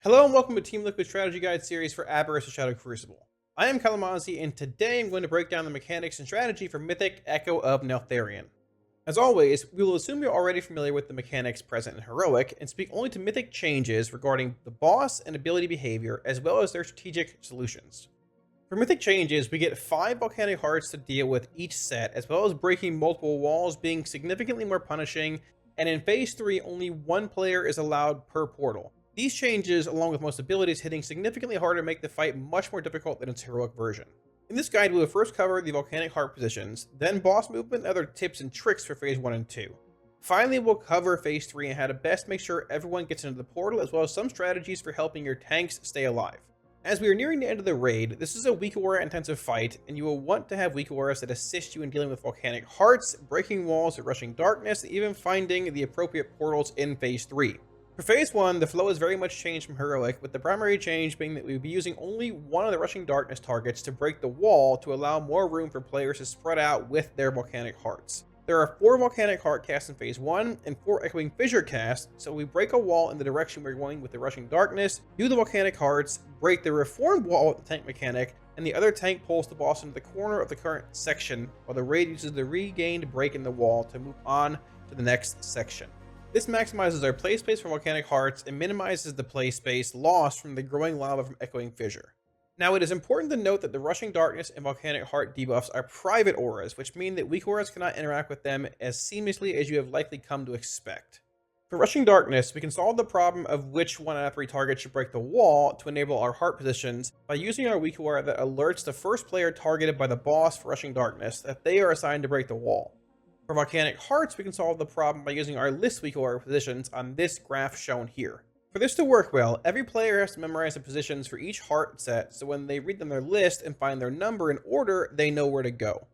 Hello and welcome to Team Liquid Strategy Guide series for Aberrus the Shadow Crucible. I am Kalamazi and today I'm going to break down the mechanics and strategy for Mythic Echo of Neltharion. As always, we will assume you're already familiar with the mechanics present in Heroic and speak only to Mythic changes regarding the boss and ability behavior as well as their strategic solutions. For Mythic changes, we get 5 Volcanic Hearts to deal with each set, as well as breaking multiple walls being significantly more punishing, and in Phase 3 only 1 player is allowed per portal. These changes, along with most abilities, hitting significantly harder, make the fight much more difficult than its heroic version. In this guide, we will first cover the Volcanic Heart positions, then boss movement and other tips and tricks for Phase 1 and 2. Finally, we'll cover Phase 3 and how to best make sure everyone gets into the portal, as well as some strategies for helping your tanks stay alive. As we are nearing the end of the raid, this is a weak aura intensive fight, and you will want to have weak auras that assist you in dealing with Volcanic Hearts, breaking walls, rushing darkness, and even finding the appropriate portals in Phase 3. For Phase 1, the flow has very much changed from Heroic, with the primary change being that we will be using only one of the Rushing Darkness targets to break the wall to allow more room for players to spread out with their Volcanic Hearts. There are 4 Volcanic Heart casts in Phase 1 and 4 Echoing Fissure casts, so we break a wall in the direction we're going with the Rushing Darkness, do the Volcanic Hearts, break the Reformed wall with the tank mechanic, and the other tank pulls the boss into the corner of the current section, while the raid uses the regained break in the wall to move on to the next section. This maximizes our play space for Volcanic Hearts and minimizes the play space lost from the growing lava from Echoing Fissure. Now, it is important to note that the Rushing Darkness and Volcanic Heart debuffs are private auras, which mean that weak auras cannot interact with them as seamlessly as you have likely come to expect. For Rushing Darkness, we can solve the problem of which 1 out of 3 targets should break the wall to enable our heart positions by using our weak aura that alerts the first player targeted by the boss for Rushing Darkness that they are assigned to break the wall. For Volcanic Hearts, we can solve the problem by using our list weak aura positions on this graph shown here. For this to work well, every player has to memorize the positions for each heart set, so when they read them their list and find their number in order, they know where to go.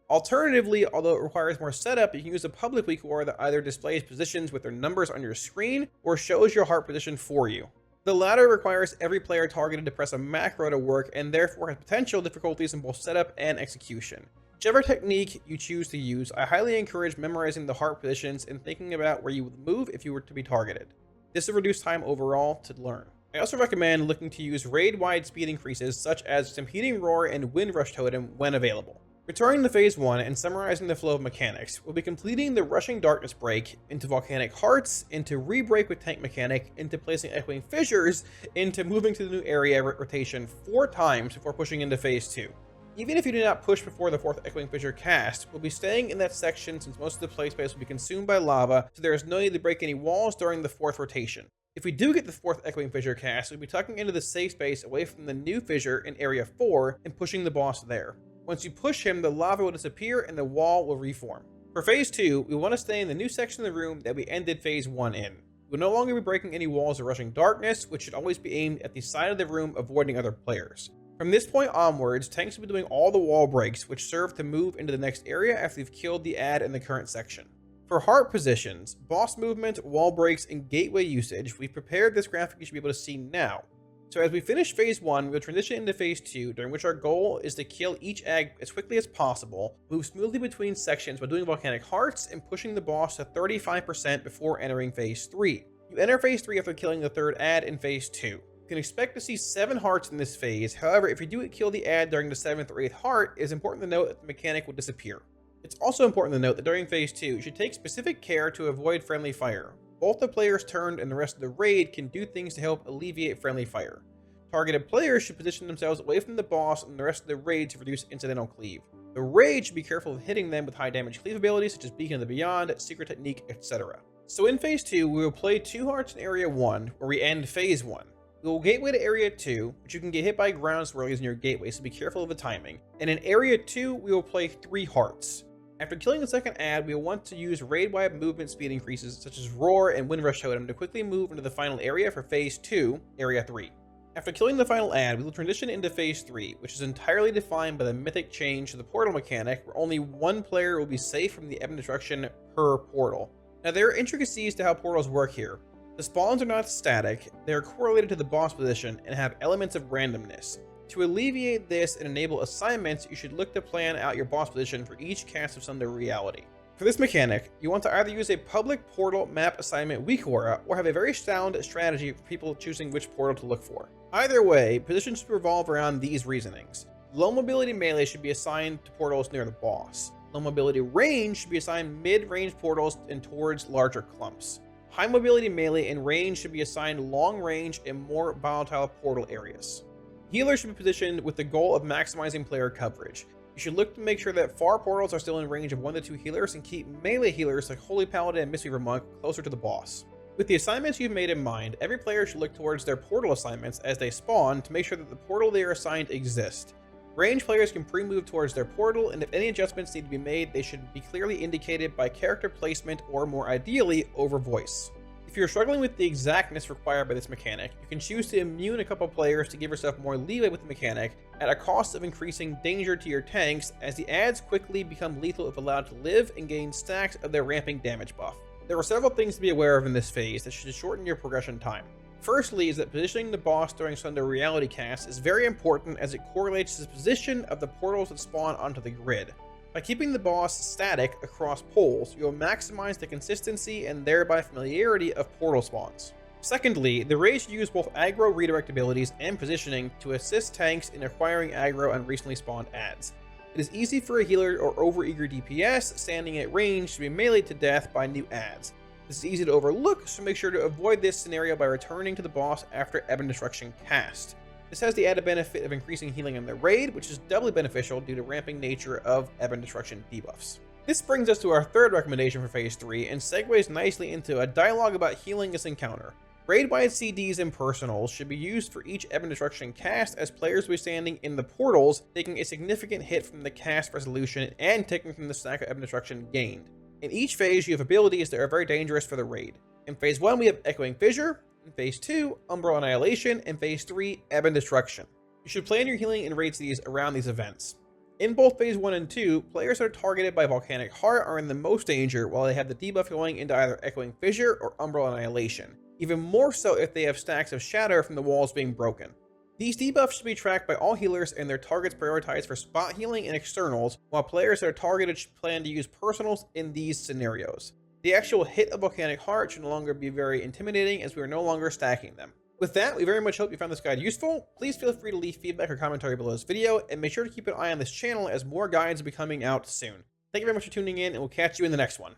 Alternatively, although it requires more setup, you can use a public weak aura that either displays positions with their numbers on your screen or shows your heart position for you. The latter requires every player targeted to press a macro to work and therefore has potential difficulties in both setup and execution. Whichever technique you choose to use, I highly encourage memorizing the heart positions and thinking about where you would move if you were to be targeted. This will reduce time overall to learn. I also recommend looking to use raid-wide speed increases such as Stampeding Roar and Wind Rush Totem when available. Returning to Phase 1 and summarizing the flow of mechanics, we'll be completing the Rushing Darkness break into Volcanic Hearts, into re-break with tank mechanic, into placing Echoing Fissures, into moving to the new area rotation 4 times before pushing into Phase 2. Even if you do not push before the 4th Echoing Fissure cast, we'll be staying in that section since most of the play space will be consumed by lava, so there is no need to break any walls during the 4th rotation. If we do get the 4th Echoing Fissure cast, we'll be tucking into the safe space away from the new fissure in Area 4 and pushing the boss there. Once you push him, the lava will disappear and the wall will reform. For Phase 2, we want to stay in the new section of the room that we ended Phase 1 in. We will no longer be breaking any walls or rushing darkness, which should always be aimed at the side of the room, avoiding other players. From this point onwards, tanks will be doing all the wall breaks, which serve to move into the next area after you've killed the ad in the current section. For heart positions, boss movement, wall breaks, and gateway usage, we've prepared this graphic you should be able to see now. So as we finish Phase 1, we'll transition into Phase 2, during which our goal is to kill each ag as quickly as possible, move smoothly between sections by doing Volcanic Hearts, and pushing the boss to 35% before entering Phase 3. You enter Phase 3 after killing the 3rd ad in Phase 2. You can expect to see 7 hearts in this phase. However, if you do kill the ad during the 7th or 8th heart, it is important to note that the mechanic will disappear. It's also important to note that during Phase 2, you should take specific care to avoid friendly fire. Both the player's turn and the rest of the raid can do things to help alleviate friendly fire. Targeted players should position themselves away from the boss and the rest of the raid to reduce incidental cleave. The raid should be careful of hitting them with high damage cleave abilities such as Beacon of the Beyond, Secret Technique, etc. So in Phase 2, we will play 2 hearts in Area 1, where we end Phase 1. We will gateway to Area 2, which you can get hit by ground swirlies near gateway, so be careful of the timing. And in Area 2, we will play 3 hearts. After killing the 2nd ad, we will want to use raid-wide movement speed increases such as Roar and Wind Rush Totem to quickly move into the final area for Phase 2, Area 3. After killing the final ad, we will transition into Phase 3, which is entirely defined by the mythic change to the portal mechanic, where only 1 player will be safe from the Ebb destruction per portal. Now, there are intricacies to how portals work here. The spawns are not static, they are correlated to the boss position and have elements of randomness. To alleviate this and enable assignments, you should look to plan out your boss position for each cast of Sunder Reality. For this mechanic, you want to either use a public portal map assignment weak aura, or have a very sound strategy for people choosing which portal to look for. Either way, positions should revolve around these reasonings. Low mobility melee should be assigned to portals near the boss. Low mobility range should be assigned mid-range portals and towards larger clumps. High mobility melee and range should be assigned long range and more volatile portal areas. Healers should be positioned with the goal of maximizing player coverage. You should look to make sure that far portals are still in range of 1 to 2 healers and keep melee healers like Holy Paladin and Mistweaver Monk closer to the boss. With the assignments you've made in mind, every player should look towards their portal assignments as they spawn to make sure that the portal they are assigned exists. Range players can pre-move towards their portal, and if any adjustments need to be made, they should be clearly indicated by character placement or, more ideally, over voice. If you're struggling with the exactness required by this mechanic, you can choose to immune a couple players to give yourself more leeway with the mechanic at a cost of increasing danger to your tanks, as the adds quickly become lethal if allowed to live and gain stacks of their ramping damage buff. There are several things to be aware of in this phase that should shorten your progression time. Firstly is that positioning the boss during Sunder Reality Cast is very important, as it correlates to the position of the portals that spawn onto the grid. By keeping the boss static across poles, you'll maximize the consistency and thereby familiarity of portal spawns. Secondly, the raid should use both aggro redirect abilities and positioning to assist tanks in acquiring aggro on recently spawned adds. It is easy for a healer or overeager DPS standing at range to be meleeed to death by new adds. This is easy to overlook, so make sure to avoid this scenario by returning to the boss after Ebon Destruction cast. This has the added benefit of increasing healing in the raid, which is doubly beneficial due to ramping nature of Ebon Destruction debuffs. This brings us to our third recommendation for Phase 3, and segues nicely into a dialogue about healing this encounter. Raid-wide CDs and personals should be used for each Ebon Destruction cast, as players will be standing in the portals, taking a significant hit from the cast resolution and taking from the stack of Ebon Destruction gained. In each phase, you have abilities that are very dangerous for the raid. In Phase 1, we have Echoing Fissure. In Phase 2, Umbral Annihilation. In Phase 3, Ebon Destruction. You should plan your healing and raid CDs around these events. In both Phase 1 and 2, players that are targeted by Volcanic Heart are in the most danger, while they have the debuff going into either Echoing Fissure or Umbral Annihilation. Even more so if they have stacks of shatter from the walls being broken. These debuffs should be tracked by all healers and their targets prioritized for spot healing and externals, while players that are targeted should plan to use personals in these scenarios. The actual hit of Volcanic Heart should no longer be very intimidating, as we are no longer stacking them. With that, we very much hope you found this guide useful. Please feel free to leave feedback or commentary below this video, and make sure to keep an eye on this channel as more guides will be coming out soon. Thank you very much for tuning in, and we'll catch you in the next one.